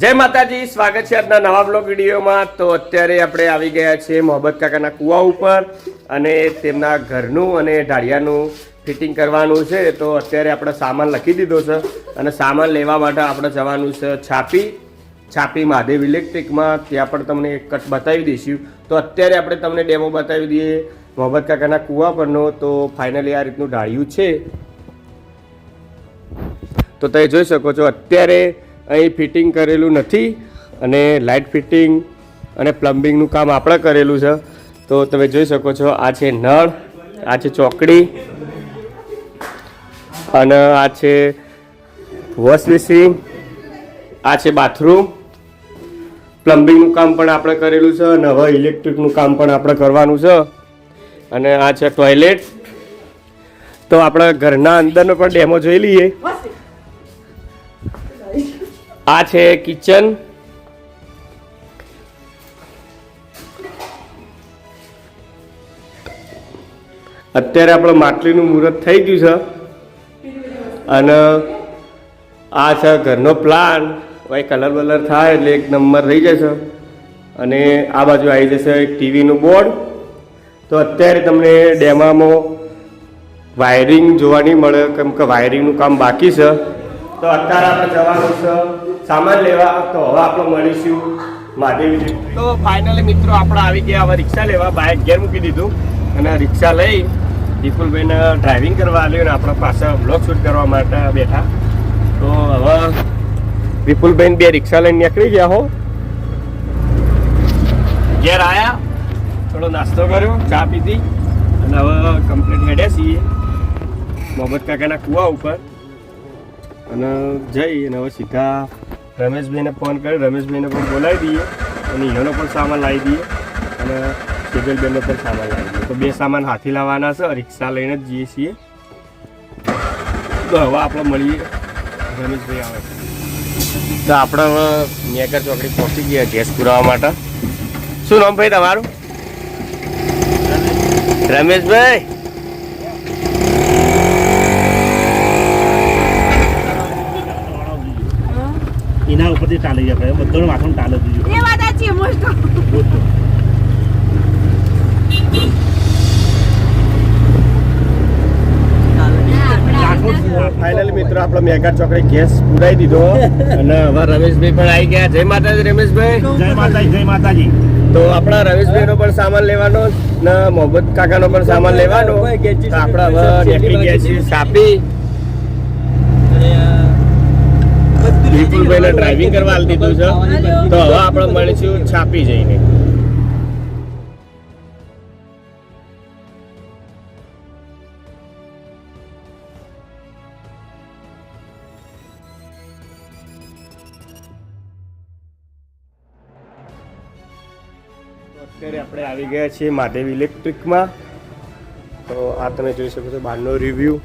જય માતાજી, સ્વાગત છે આજના નવા બ્લોગ વિડીયોમાં। તો અત્યારે આપણે આવી ગયા છીએ મોહબ્બત કાકાના કુવા ઉપર અને તેમના ઘરનું અને ઢાળિયાનું ફિટિંગ કરવાનું છે। તો અત્યારે આપણે સામાન લખી દીધો છે અને સામાન લેવા માટે આપણે જવાનું છે છાપી મહાદેવ ઇલેક્ટ્રિકમાં। ત્યાં પણ તમને એક કટ બતાવી દઈશું। તો અત્યારે આપણે તમને ડેમો બતાવી દઈએ મોહબ્બત કાકાના કુવા પરનો। તો ફાઇનલી આ રીતનું ઢાળિયું છે। તો તમે જોઈ શકો છો અત્યારે અહીં ફિટિંગ કરેલું નથી અને લાઇટ ફિટિંગ અને પ્લમ્બિંગનું કામ આપણે કરેલું છે। તો તમે જોઈ શકો છો આ છે નળ, આ છે ચોકડી અને આ છે વોશ બેસિન, આ છે બાથરૂમ। પ્લમ્બિંગનું કામ પણ આપણે કરેલું છે અને હવે ઇલેક્ટ્રિકનું કામ પણ આપણે કરવાનું છે અને આ છે ટોયલેટ। તો આપણે ઘરના અંદરનો પણ ડેમો જોઈ લઈએ। આ છે કિચન, અત્યારે આપણે માટલીનું મુહૂર્ત થઈ ગયું છે અને આ છે ઘરનો પ્લાન। ભાઈ કલર બલર થાય એટલે એક નંબર થઈ જશે અને આ બાજુ આવી જશે એક ટીવીનું બોર્ડ। તો અત્યારે તમને ડેમામાં વાયરિંગ જોવા નહીં મળે કેમ કે વાયરિંગનું કામ બાકી છે। તો અત્યારે આપણે જવાનું છે સામાન લેવા। તો હવે આપણે મળીશું મહાદેવ। તો ફાઇનલી મિત્રો આપણે આવી ગયા હવે રિક્ષા લેવા। બાઇક ઘેર મૂકી દીધું અને રિક્ષા લઈ વિપુલભાઈને ડ્રાઇવિંગ કરવા આવ્યું અને આપણા પાસે બ્લોગ શૂટ કરવા માટે બેઠા। તો હવે વિપુલભાઈને બે રિક્ષા લઈને નીકળી ગયા હો। ઘેર આવ્યા, થોડો નાસ્તો કર્યો, ચા પીધી અને હવે કમ્પ્લીટ હેડ્યા છીએ મોહબ્બત કાકાના કુવા ઉપર અને જઈ અને હવે સીધા રમેશભાઈને ફોન કરી રમેશભાઈને પણ બોલાવી દઈએ અને એનો પણ સામાન લાવી દઈએ અને કેબલબેનનો પણ સામાન લાવી દઈએ। તો બે સામાન હાથી લાવવાના છે, રિક્ષા લઈને જ જઈએ છીએ। તો હવે આપણે મળીએ, રમેશભાઈ આવે છે। તો આપણે હવે મેગર ચોકડી પહોંચી ગયા ગેસ પુરાવા માટે। શું નામ ભાઈ તમારું? રમેશભાઈ। એના ઉપરથી ચાલી જાય બધું માથું ચાલે જોઈએ। એ વાત સાચી મોસ્ટ ફાઇનલી મિત્રો આપણે મેગા ચોકડી ગેસ પુરાઈ દીધો અને હવે રમેશભાઈ પણ આવી ગયા। જય માતાજી રમેશભાઈ। જય માતાજી, જય માતાજી। તો આપણા રમેશભાઈનો પણ સામાન લેવાનો ને મોહબ્બત કાકાનો પણ સામાન લેવાનો। તો આપણે હવે નીકળી ગયા છીએ છાપી। વિપુલભાઈને ડ્રાઇવિંગ કરવા આપી દીધું છે। તો હવે આપણે મળીશું છાપી જઈને। અત્યારે આપણે આવી ગયા છીએ મહાદેવ ઇલેક્ટ્રિકમાં। તો આ તમે જોઈ શકો છો બહારનો રિવ્યુ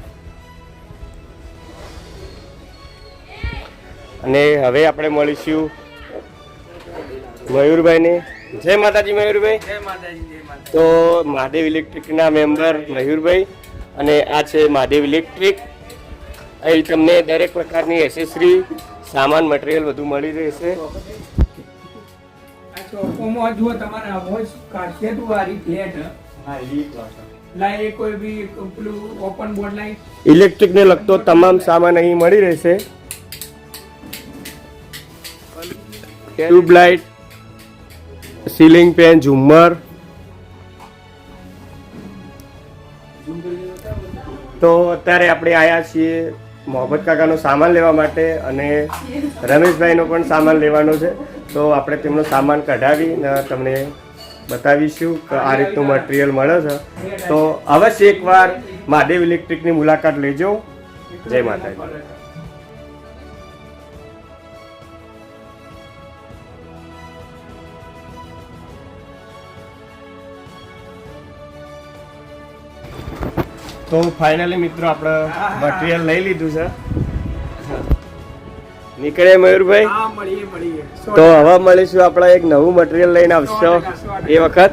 અને હવે આપણે મળીશું મયુરભાઈને। જય માતાજી મયુરભાઈ। જય માતાજી, જય માતાજી। તો મહાદેવ ઇલેક્ટ્રિકના મેમ્બર મયુરભાઈ અને આ છે મહાદેવ ઇલેક્ટ્રિક। અહીં તમને દરેક પ્રકારની એસેસરી સામાન મટીરિયલ બધું મળી રહેશે। ચોકોમાં જુઓ તમારે વોઇસ કાઢશે તો આ રીત લેટ લાઈ કોઈ બી પેલું ઓપન બોર્ડ લાઈ ઇલેક્ટ્રિકને લગતો તમામ સામાન અહીં મળી રહેશે। ટ્યુબલાઇટ, સીલિંગ ફેન, ઝુમ્મર। તો અત્યારે આપણે આવ્યા છીએ મોહબ્બત કાકાનો સામાન લેવા માટે અને રમેશભાઈનો પણ સામાન લેવાનો છે। તો આપણે તેમનો સામાન કઢાવીને તમને બતાવીશું કે આ રીતનું મટીરિયલ મળે છે। તો અવશ્ય એકવાર મહાદેવ ઇલેક્ટ્રિકની મુલાકાત લેજો। જય માતાજી। તો ફાઇનલી મિત્રો આપણે મટીરિયલ લઈ લીધું છે। નીકળે મયુરભાઈ। હા મળીએ તો હવે મળીશું આપણે એક નવું મટીરિયલ લઈને આવશો એ વખત।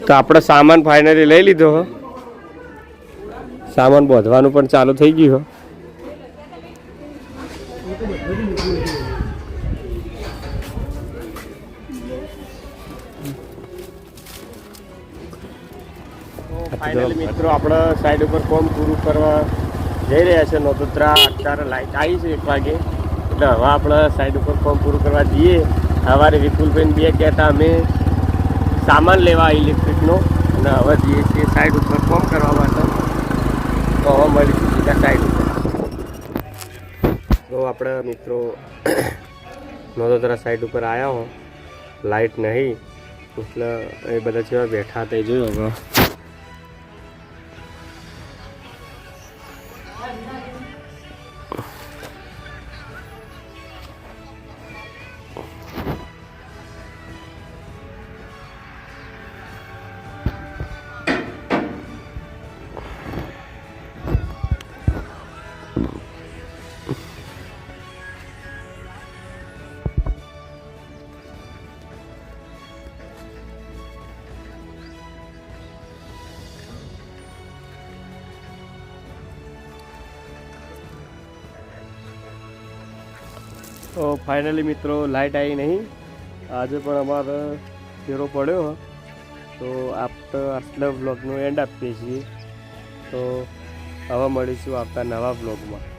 તો આપણે સામાન ફાઇનલી લઈ લીધો। સામાન બાંધવાનું પણ ચાલુ થઈ ગયું ફાઇનલી મિત્રો આપણે સાઈડ ઉપર કોમ પૂરું કરવા જઈ રહ્યા છે નોતોત્રા. અત્યારે લાઈટ આવી છે 1 વાગે, એટલે હવે આપણે સાઈડ ઉપર કોમ પૂરું કરવા જઈએ. સવારે વિપુલભાઈ બે કહેતા અમે સામાન લેવા ઇલેક્ટ્રિકનો, અને હવે જઈએ છીએ સાઈડ ઉપર કોમ કરવા માટે. તો હવે મળીશું સીધા સાઈડ ઉપર. તો આપણે મિત્રો નોતોત્રા સાઈડ ઉપર આવ્યા હો, લાઈટ નહીં એટલે એ બધા જેવા બેઠા તે જોયું હવે. તો ફાઇનલી મિત્રો લાઇટ આવી નહીં આજે, પણ અમારે ફેરો પડ્યો. તો આપણે આટલા વ્લોગનો એન્ડ આપીએ છીએ. તો હવે મળીશું આવતા નવા વ્લોગમાં.